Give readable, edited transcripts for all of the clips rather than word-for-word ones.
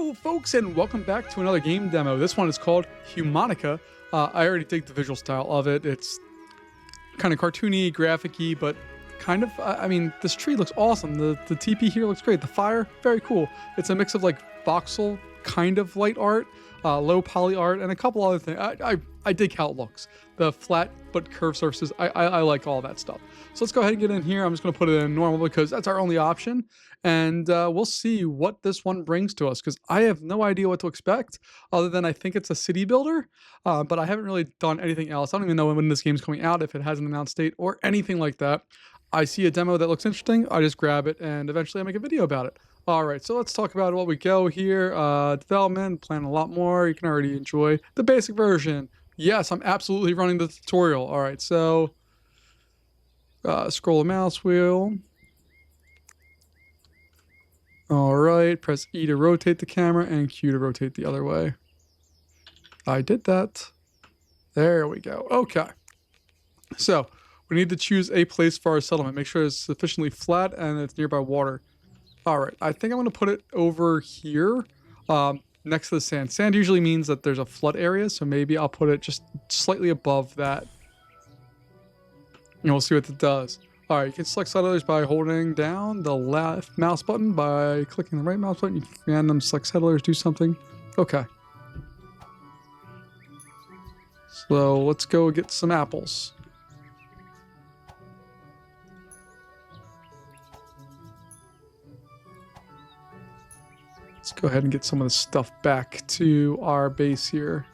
Hello, folks, and welcome back to another game demo. This one is called Humanica. I already dig the visual style of it. It's kind of cartoony, graphic-y, but kind of, I mean, this tree looks awesome. The TP here looks great. The fire, very cool. It's a mix of like voxel kind of light art, low poly art, and a couple other things. I dig how it looks. The flat but curved surfaces, I like all that stuff. So let's go ahead and get in here. I'm just going to put it in normal because that's our only option. And we'll see what this one brings to us because I have no idea what to expect other than I think it's a city builder. But I haven't really done anything else. I don't even know when this game's coming out, if it has an announced date or anything like that. I see a demo that looks interesting. I just grab it and eventually I make a video about it. All right, so let's talk about what we go here. Development, plan a lot more. You can already enjoy the basic version. Yes, I'm absolutely running the tutorial. All right, so scroll the mouse wheel. All right, press E to rotate the camera and Q to rotate the other way. I did that. There we go. Okay. So we need to choose a place for our settlement. Make sure it's sufficiently flat and it's nearby water. All right, I think I'm going to put it over here next to the sand. Sand usually means that there's a flood area, so maybe I'll put it just slightly above that. And we'll see what it does. All right, you can select settlers by holding down the left mouse button. By clicking the right mouse button, you can command them to select settlers, do something. Okay. So let's go get some apples. Let's go ahead and get some of the stuff back to our base here.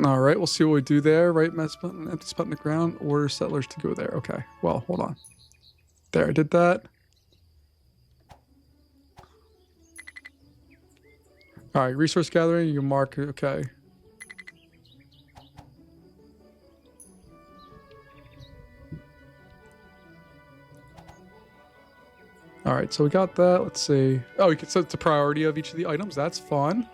All right, we'll see what we do there. Right mouse button, empty spot in the ground, order settlers to go there. Okay, well, hold on. There, I did that. All right, resource gathering, you can mark, okay. All right, so we got that. Let's see. Oh, we can set the priority of each of the items. That's fun.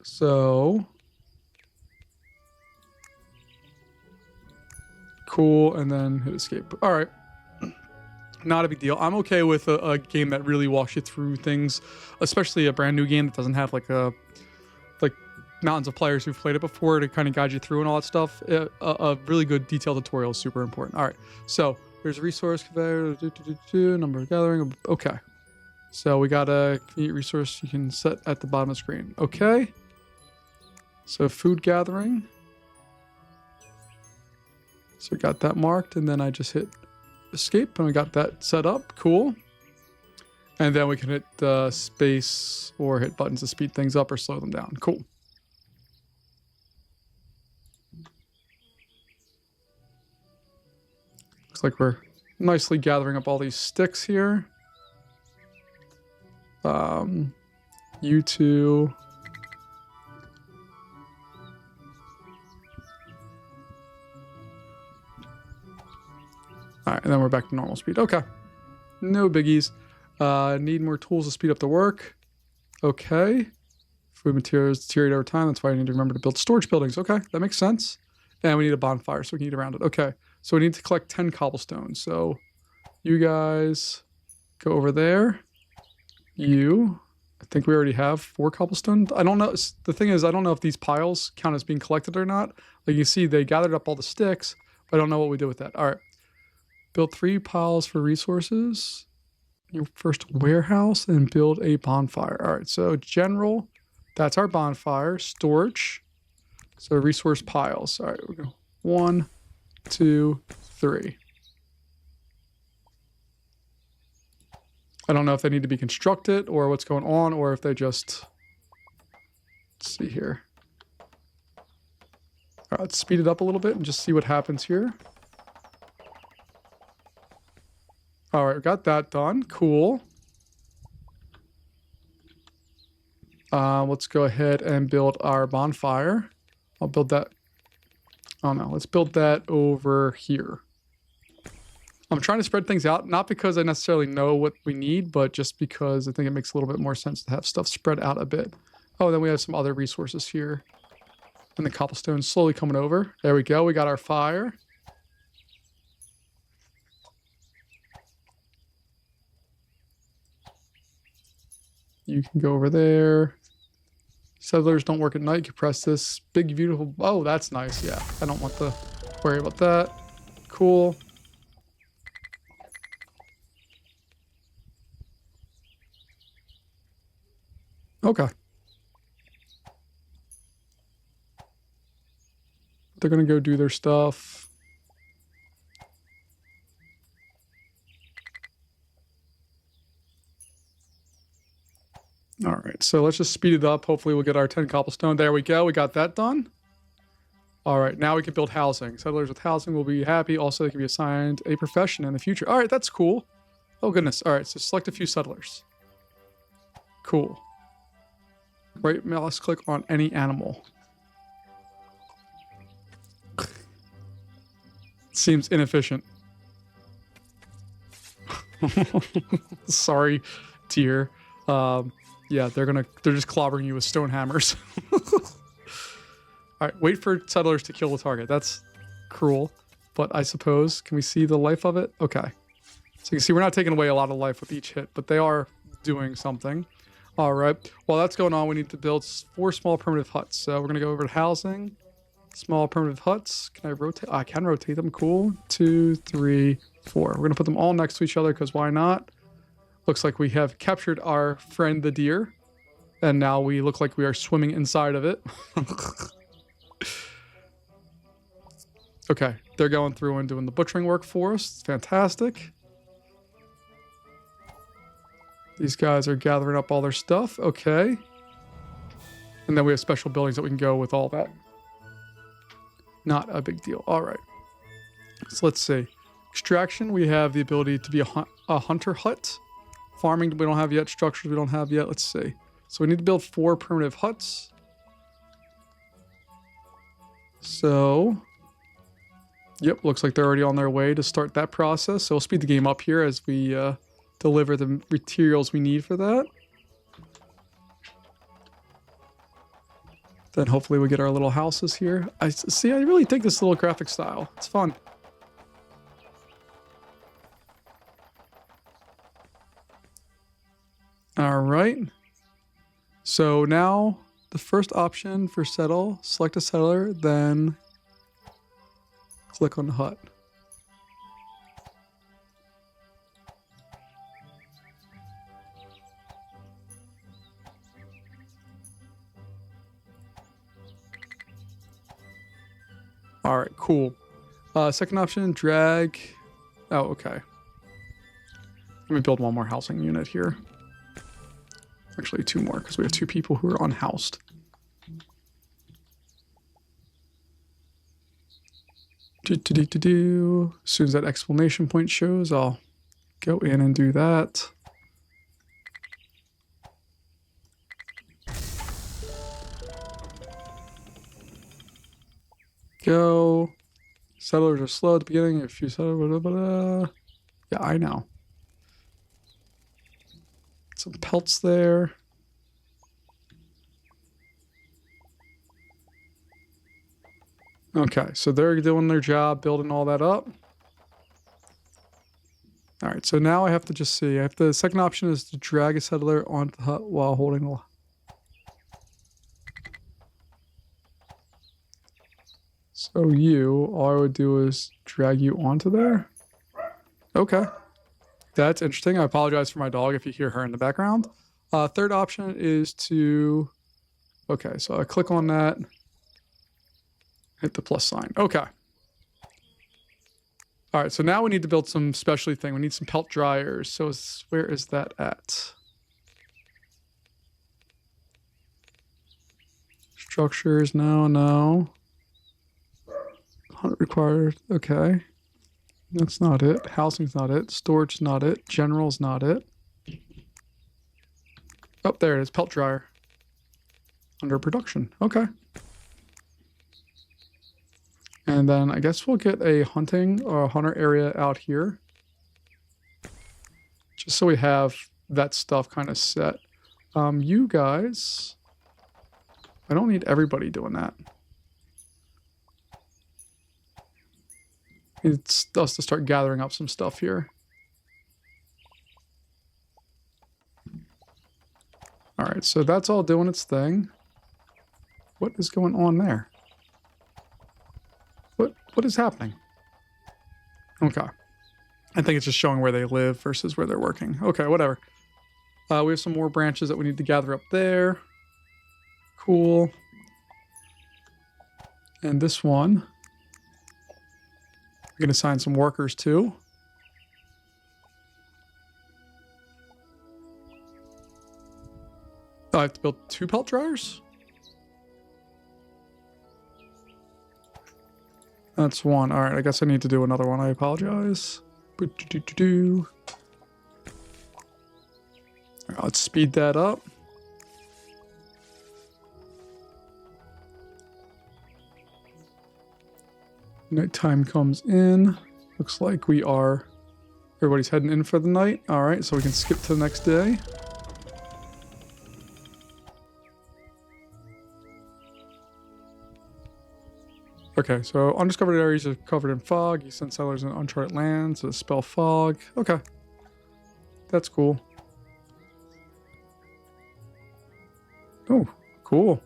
So cool, and then hit escape. All right, not a big deal. I'm okay with a game that really walks you through things, especially a brand new game that doesn't have like mountains of players who've played it before to kind of guide you through and all that stuff. A really good detailed tutorial is super important. All right, so there's a resource conveyor, number of gathering. Okay, so we got a convenient resource you can set at the bottom of the screen. Okay, so food gathering. So we got that marked, and then I just hit escape, and we got that set up. Cool. And then we can hit space or hit buttons to speed things up or slow them down. Cool. Looks like we're nicely gathering up all these sticks here. You two. All right, and then we're back to normal speed. Okay, no biggies. Need more tools to speed up the work. Okay. Food materials deteriorate over time. That's why I need to remember to build storage buildings. Okay, that makes sense. And we need a bonfire, so we can eat around it. Okay, so we need to collect 10 cobblestone. So you guys go over there. I think we already have 4 cobblestone. I don't know. The thing is, I don't know if these piles count as being collected or not. Like you see, they gathered up all the sticks, but I don't know what we did with that. All right. Build 3 piles for resources. Your first warehouse and build a bonfire. All right, so general, that's our bonfire. Storage, so resource piles. All right, we'll go 1, 2, 3. I don't know if they need to be constructed or what's going on, or if they just, let's see here. All right, let's speed it up a little bit and just see what happens here. All right, we got that done. Cool. Let's go ahead and build our bonfire. I'll build that. Oh no, let's build that over here. I'm trying to spread things out, not because I necessarily know what we need, but just because I think it makes a little bit more sense to have stuff spread out a bit. Oh, then we have some other resources here. And the cobblestone slowly coming over. There we go. We got our fire. You can go over there. Settlers don't work at night. You press this big, beautiful... Oh, that's nice. Yeah, I don't want to worry about that. Cool. Okay. They're going to go do their stuff. All right, so let's just speed it up. Hopefully we'll get our 10 cobblestone. There we go. We got that done. All right, now we can build housing. Settlers with housing will be happy. Also, they can be assigned a profession in the future. All right, that's cool. Oh, goodness. All right, so select a few settlers. Cool. Right mouse click on any animal. Seems inefficient. Sorry, dear. Yeah, they're just clobbering you with stone hammers. All right, wait for settlers to kill the target. That's cruel, but I suppose, can we see the life of it? Okay. So you can see we're not taking away a lot of life with each hit, but they are doing something. All right, while that's going on, we need to build 4 small primitive huts. So we're gonna go over to housing, small primitive huts. Can I rotate? Oh, I can rotate them, cool. 2, 3, 4. We're gonna put them all next to each other because why not? Looks like we have captured our friend the deer, and now we look like we are swimming inside of it. Okay, they're going through and doing the butchering work for us. It's fantastic. These guys are gathering up all their stuff. Okay. And then we have special buildings that we can go with all that. Not a big deal. All right. So let's see. Extraction, we have the ability to be a hunter hut. Farming, we don't have yet. Structures, we don't have yet. Let's see. So we need to build 4 primitive huts. So, yep, looks like they're already on their way to start that process. So we'll speed the game up here as we deliver the materials we need for that. Then hopefully we get our little houses here. I really dig this little graphic style. It's fun. All right. So now the first option for settle, select a settler, then click on the hut. All right, cool. Second option, drag. Oh, okay. Let me build one more housing unit here. Actually, 2 more because we have 2 people who are unhoused. As soon as that exclamation point shows, I'll go in and do that. Go. Settlers are slow at the beginning. If you settle, blah, blah, blah. Yeah, I know. Some pelts there. Okay, so they're doing their job, building all that up. All right, so now I have to just see. The second option is to drag a settler onto the hut while holding the... So all I would do is drag you onto there. Okay. That's interesting. I apologize for my dog if you hear her in the background. Third option is to... Okay, so I click on that. Hit the plus sign. Okay. All right, so now we need to build some specialty thing. We need some pelt dryers. So where is that at? Structures, no. Hunt required, okay. That's not it. Housing's not it. Storage's not it. General's not it. Oh, there it is. Pelt dryer. Under production. Okay. And then I guess we'll get a hunting or a hunter area out here. Just so we have that stuff kind of set. You guys... I don't need everybody doing that. It's us to start gathering up some stuff here. All right, so that's all doing its thing. What is going on there? What is happening? Okay. I think it's just showing where they live versus where they're working. Okay, whatever. We have some more branches that we need to gather up there. Cool. And this one, we're going to assign some workers to. Oh, I have to build 2 pelt dryers? That's 1. All right, I guess I need to do another one. I apologize. All right, let's speed that up. Nighttime comes in. Looks like everybody's heading in for the night. All right, so we can skip to the next day. Okay, so undiscovered areas are covered in fog. You send settlers in uncharted lands to dispel fog. Okay. That's cool. Oh, cool.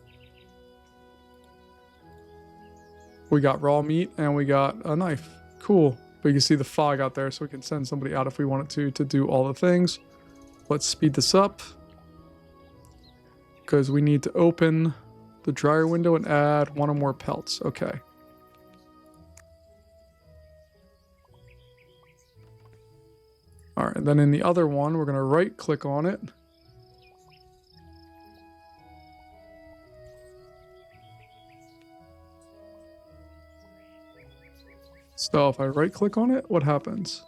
We got raw meat and we got a knife. Cool. But you can see the fog out there, so we can send somebody out if we wanted to do all the things. Let's speed this up, because we need to open the dryer window and add 1 or more pelts. Okay. All right, and then in the other one, we're going to right click on it. So if I right click on it, what happens?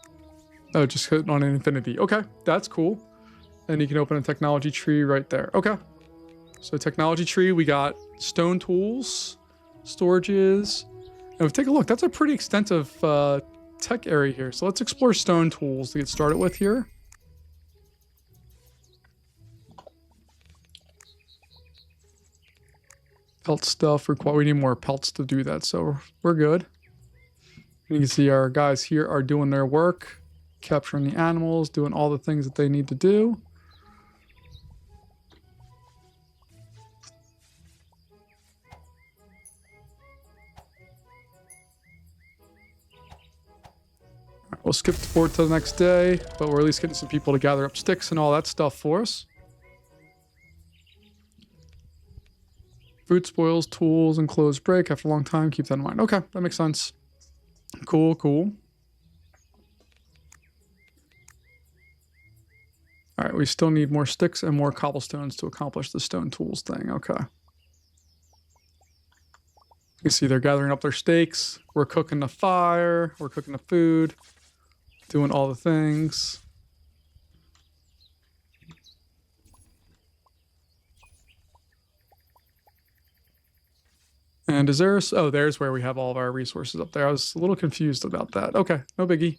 Oh, just hit on an infinity. Okay, that's cool. And you can open a technology tree right there. Okay. So technology tree, we got stone tools, storages. And if we take a look, that's a pretty extensive tech area here. So let's explore stone tools to get started with here. Pelt stuff require. We need more pelts to do that, so we're good. You can see our guys here are doing their work, capturing the animals, doing all the things that they need to do. We'll skip forward to the next day, but we're at least getting some people to gather up sticks and all that stuff for us. Food spoils, tools, and clothes break after a long time. Keep that in mind. Okay, that makes sense. Cool, cool. All right, we still need more sticks and more cobblestones to accomplish the stone tools thing. Okay. You see they're gathering up their steaks. We're cooking the fire. We're cooking the food. Doing all the things. And is there... Oh, there's where we have all of our resources up there. I was a little confused about that. Okay, no biggie.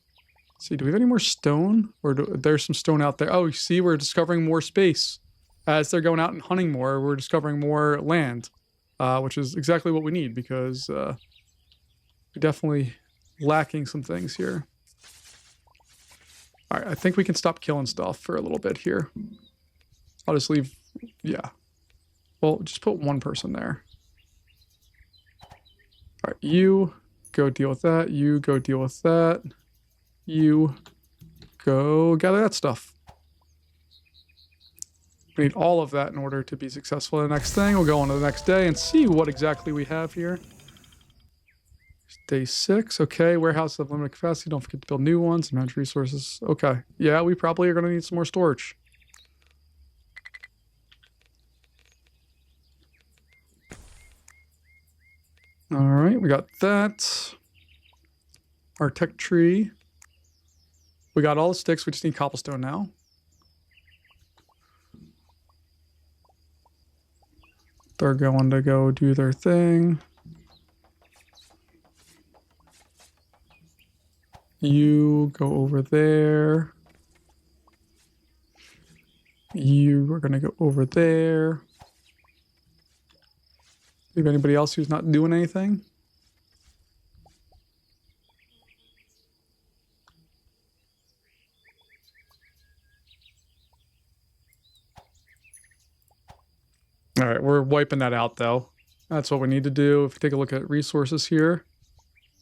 Let's see, do we have any more stone? Or there's some stone out there. Oh, you see, we're discovering more space. As they're going out and hunting more, we're discovering more land. Which is exactly what we need, because we're definitely lacking some things here. All right, I think we can stop killing stuff for a little bit here. I'll just leave... Yeah. Well, just put 1 person there. All right, you go deal with that. You go deal with that. You go gather that stuff. We need all of that in order to be successful in the next thing. We'll go on to the next day and see what exactly we have here. Day 6. Okay, warehouses have limited capacity. Don't forget to build new ones and manage resources. Okay. Yeah, we probably are going to need some more storage. All right, we got that. Our tech tree. We got all the sticks. We just need cobblestone now. They're going to go do their thing. You go over there. You are going to go over there. Do you have anybody else who's not doing anything? All right, we're wiping that out though. That's what we need to do. If you take a look at resources here,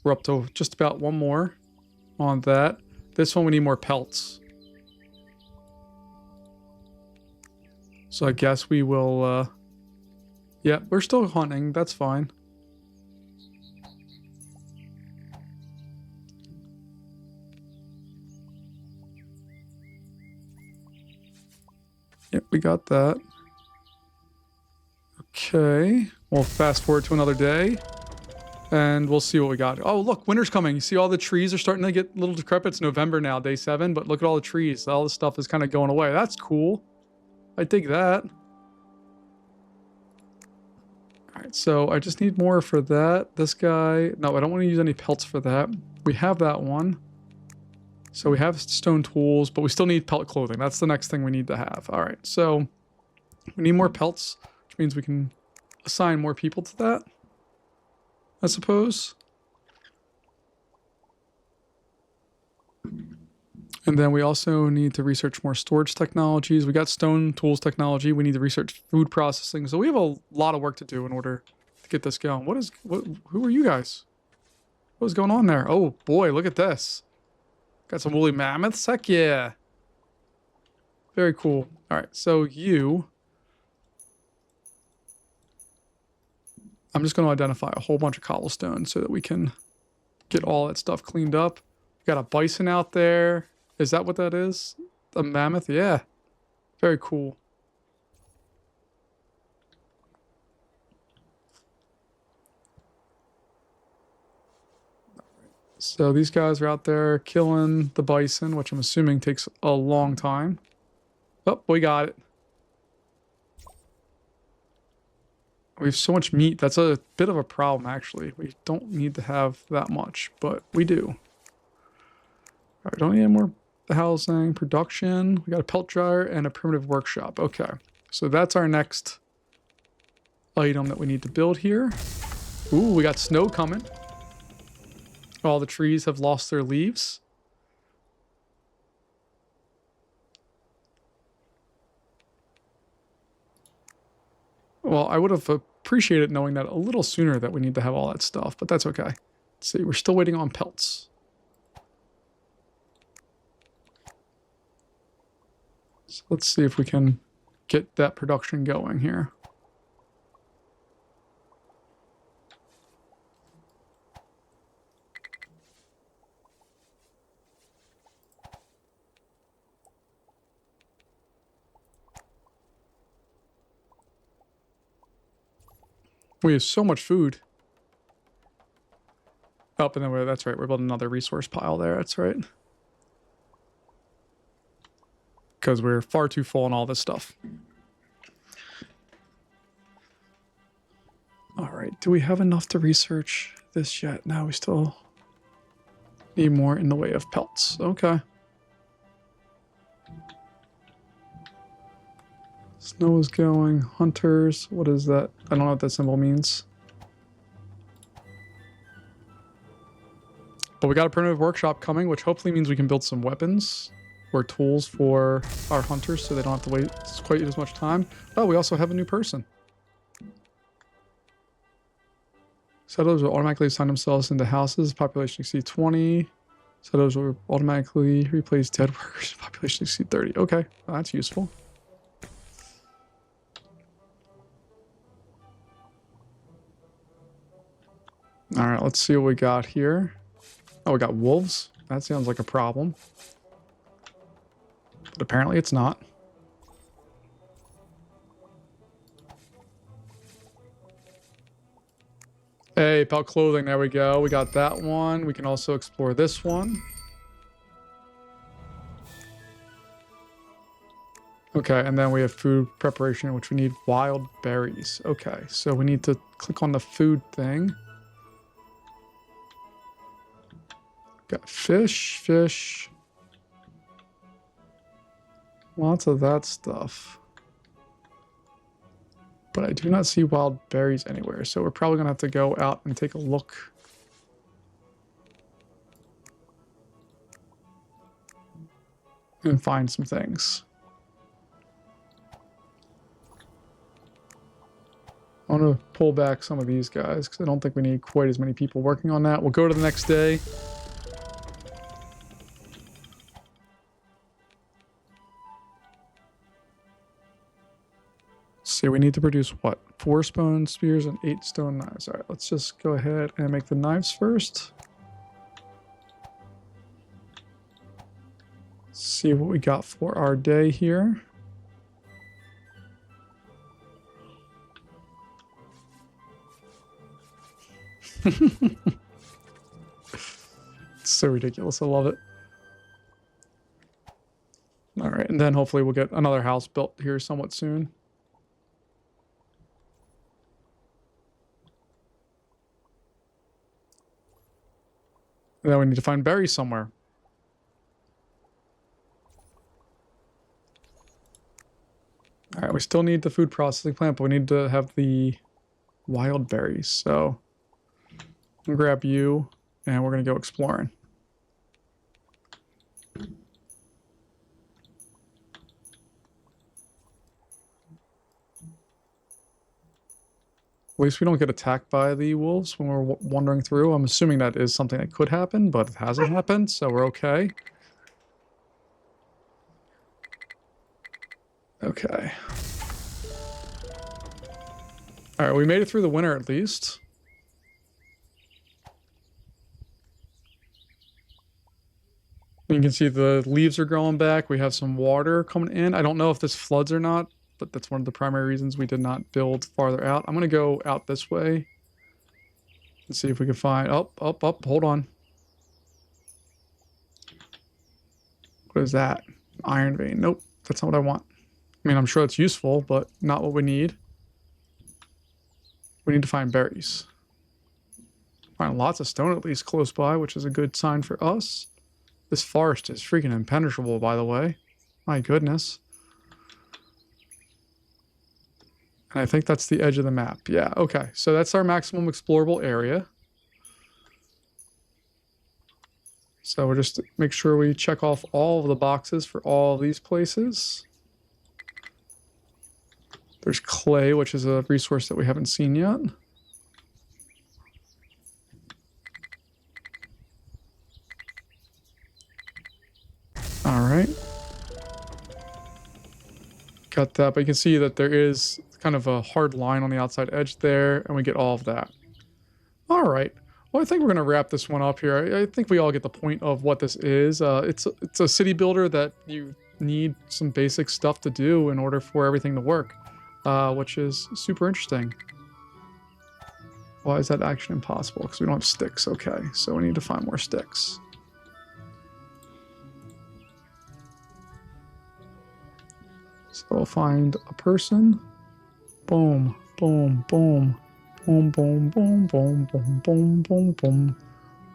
we're up to just about one more on that. This one we need more pelts. So I guess we will, yeah, we're still hunting. That's fine. Yep, we got that. Okay, we'll fast forward to another day. And we'll see what we got. Oh, look, winter's coming. You see all the trees are starting to get a little decrepit. It's November now, day 7, but look at all the trees. All this stuff is kind of going away. That's cool. I dig that. All right, so I just need more for that. This guy. No, I don't want to use any pelts for that. We have that one. So we have stone tools, but we still need pelt clothing. That's the next thing we need to have. All right, so we need more pelts, which means we can assign more people to that, I suppose. And then we also need to research more storage technologies. We got stone tools technology. We need to research food processing. So we have a lot of work to do in order to get this going. Who are you guys? What's going on there? Oh boy, look at this. Got some woolly mammoths. Heck yeah. Very cool. All right, so I'm just going to identify a whole bunch of cobblestone so that we can get all that stuff cleaned up. We got a bison out there. Is that what that is? A mammoth? Yeah. Very cool. So these guys are out there killing the bison, which I'm assuming takes a long time. Oh, we got it. We have so much meat. That's a bit of a problem, actually. We don't need to have that much, but we do. All right, don't need any more housing, production. We got a pelt dryer and a primitive workshop. Okay, so that's our next item that we need to build here. Ooh, we got snow coming. All the trees have lost their leaves. Well, I would have appreciated knowing that a little sooner that we need to have all that stuff, but that's okay. Let's see, we're still waiting on pelts. So let's see if we can get that production going here. We have so much food. Oh, and then that's right, we're building another resource pile there, that's right. Because we're far too full on all this stuff. All right, do we have enough to research this yet? No, we still need more in the way of pelts. Okay. Snow is going. Hunters. What is that? I don't know what that symbol means. But we got a primitive workshop coming, which hopefully means we can build some weapons or tools for our hunters so they don't have to wait quite as much time. Oh, we also have a new person. Settlers will automatically assign themselves into houses. Population exceed 20. Settlers will automatically replace dead workers. Population exceed 30. Okay, well, that's useful. All right, let's see what we got here. Oh, we got wolves. That sounds like a problem. But apparently it's not. Hey, pelt clothing. There we go. We got that one. We can also explore this one. Okay, and then we have food preparation, which we need wild berries. Okay, so we need to click on the food thing. Got fish. Lots of that stuff. But I do not see wild berries anywhere, so we're probably going to have to go out and take a look. And find some things. pull back some of these guys because I don't think we need quite as many people working on that. We'll go to the next day. See, we need to produce what? 4 stone spears and 8 stone knives. All right, let's just go ahead and make the knives first. See what we got for our day here. It's so ridiculous. I love it. All right, and then hopefully we'll get another house built here somewhat soon. And then we need to find berries somewhere. All right, we still need the food processing plant, but we need to have the wild berries. So I'll grab you, and we're going to go exploring. At least we don't get attacked by the wolves when we're wandering through. I'm assuming that is something that could happen, but it hasn't happened, so we're okay. Okay. All right, we made it through the winter at least. You can see the leaves are growing back. We have some water coming in. I don't know if this floods or not, but that's one of the primary reasons we did not build farther out. I'm going to go out this way and see if we can find... hold on. What is that? Iron vein. Nope, that's not what I want. I mean, I'm sure it's useful, but not what we need. We need to find berries. Find lots of stone at least close by, which is a good sign for us. This forest is freaking impenetrable, by the way. My goodness. And I think that's the edge of the map. Yeah, okay. So that's our maximum explorable area. So we'll just make sure we check off all of the boxes for all of these places. There's clay, which is a resource that we haven't seen yet. All right. Got that, but you can see that there is kind of a hard line on the outside edge there, and we get all of that. All right. Well, I think we're going to wrap this one up here. I think we all get the point of what this is. It's a city builder that you need some basic stuff to do in order for everything to work, which is super interesting. Why is that actually impossible? Because we don't have sticks. Okay, so we need to find more sticks. So we'll find a person. Boom, boom, boom. Boom, boom, boom, boom, boom, boom, boom, boom.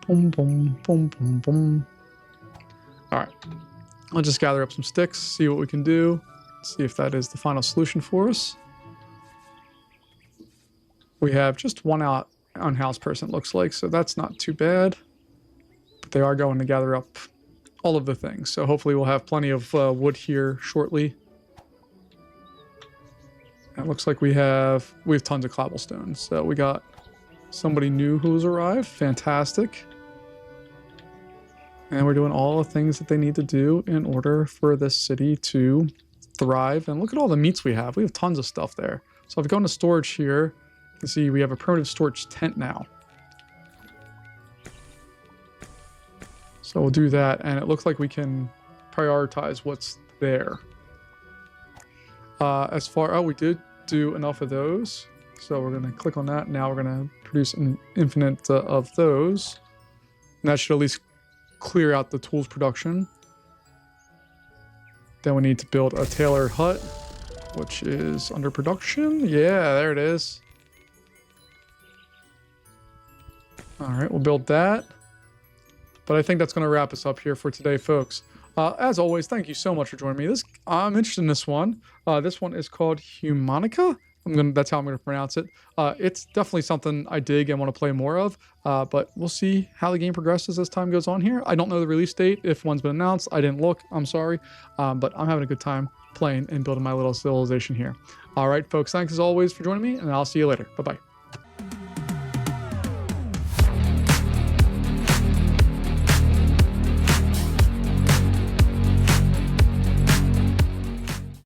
Boom, boom, boom, boom, boom. Alright. I'll just gather up some sticks, see what we can do. See if that is the final solution for us. We have just one unhoused person, it looks like, so that's not too bad. But they are going to gather up all of the things, so hopefully we'll have plenty of wood here shortly. It looks like we have tons of cobblestone. So we got somebody new who's arrived. Fantastic. And we're doing all the things that they need to do in order for this city to thrive. And look at all the meats we have. We have tons of stuff there. So if we go into storage here, you can see we have a primitive storage tent now. So we'll do that. And it looks like we can prioritize what's there. We did do enough of those, so we're going to click on that. Now we're going to produce an infinite of those, and that should at least clear out the tools production. Then we need to build a tailored hut, which is under production. Yeah, there it is. All right, we'll build that. But I think that's going to wrap us up here for today, folks. As always, thank you so much for joining me. I'm interested in this one. This one is called Humanica. That's how I'm going to pronounce it. It's definitely something I dig and want to play more of. But we'll see how the game progresses as time goes on here. I don't know the release date. If one's been announced, I didn't look. I'm sorry. But I'm having a good time playing and building my little civilization here. All right, folks. Thanks as always for joining me, and I'll see you later. Bye-bye.